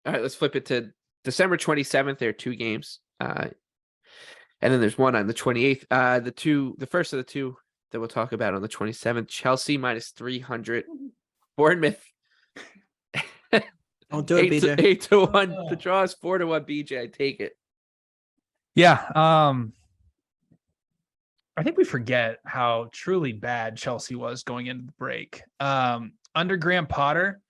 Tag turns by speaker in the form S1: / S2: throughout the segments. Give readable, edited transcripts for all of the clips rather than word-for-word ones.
S1: All right, let's flip it to December 27th. There are two games. And then there's one on the 28th. The first of the two that we'll talk about on the 27th, Chelsea minus 300. Bournemouth.
S2: Don't do it, BJ.
S1: 8-1. The draw is 4-1. BJ, I take it.
S3: Yeah. I think we forget how truly bad Chelsea was going into the break. Under Graham Potter,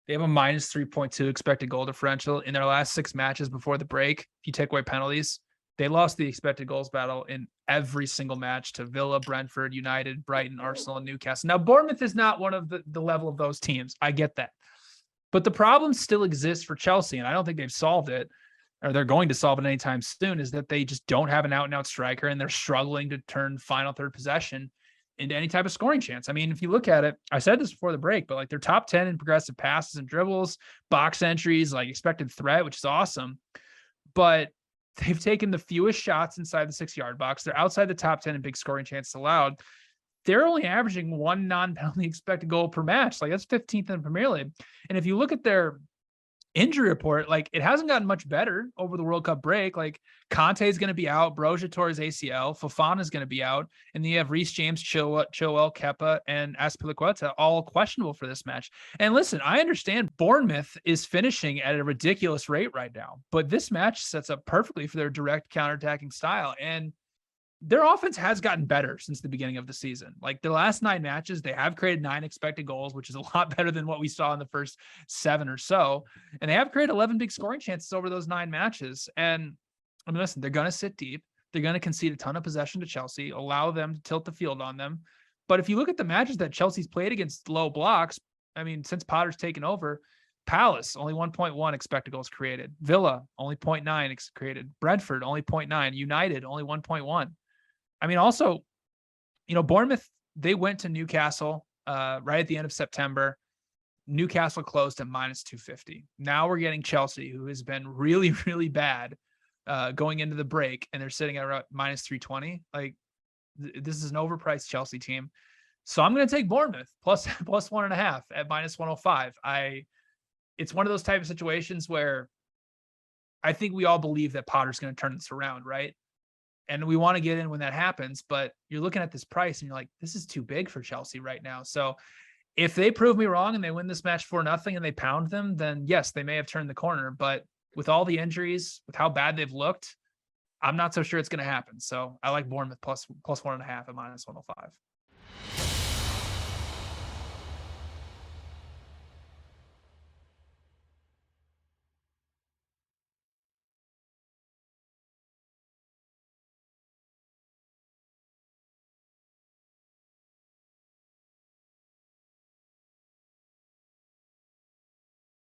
S3: they have a minus 3.2 expected goal differential in their last 6 matches before the break. If you take away penalties, they lost the expected goals battle in every single match to Villa, Brentford, United, Brighton, Arsenal, and Newcastle. Now, Bournemouth is not one of the level of those teams. I get that. But the problem still exists for Chelsea, and I don't think they've solved it, or they're going to solve it anytime soon, is that they just don't have an out-and-out striker, and they're struggling to turn final third possession into any type of scoring chance. I mean, if you look at it, I said this before the break, but like they're top 10 in progressive passes and dribbles, box entries, like expected threat, which is awesome. But they've taken the fewest shots inside the 6-yard box. They're outside the top 10 in big scoring chances allowed. They're only averaging 1 non-penalty expected goal per match. Like that's 15th in the Premier League. And if you look at their injury report, like it hasn't gotten much better over the World Cup break. Like Conte is going to be out, Broja tore his ACL, Fofana is going to be out, and then you have Reece James, Chilwell, Kepa, and Azpilicueta all questionable for this match. And listen, I understand Bournemouth is finishing at a ridiculous rate right now, but this match sets up perfectly for their direct counterattacking style. And their offense has gotten better since the beginning of the season. Like the last 9 matches, they have created 9 expected goals, which is a lot better than what we saw in the first 7 or so. And they have created 11 big scoring chances over those 9 matches. And I mean, listen, they're going to sit deep. They're going to concede a ton of possession to Chelsea, allow them to tilt the field on them. But if you look at the matches that Chelsea's played against low blocks, I mean, since Potter's taken over, Palace, only 1.1 expected goals created. Villa, only 0.9 created. Brentford, only 0.9. United, only 1.1. I mean, also, you know, Bournemouth, they went to Newcastle right at the end of September. Newcastle closed at minus 250. Now we're getting Chelsea, who has been really, really bad going into the break, and they're sitting at around minus 320. Like, this is an overpriced Chelsea team. So I'm going to take Bournemouth plus 1.5 at minus 105. It's one of those type of situations where I think we all believe that Potter's going to turn this around, right? And we want to get in when that happens, but you're looking at this price and you're like, this is too big for Chelsea right now. So if they prove me wrong and they win this match 4-0 and they pound them, then yes, they may have turned the corner. But with all the injuries, with how bad they've looked, I'm not so sure it's going to happen. So I like Bournemouth plus 1.5 at minus 105.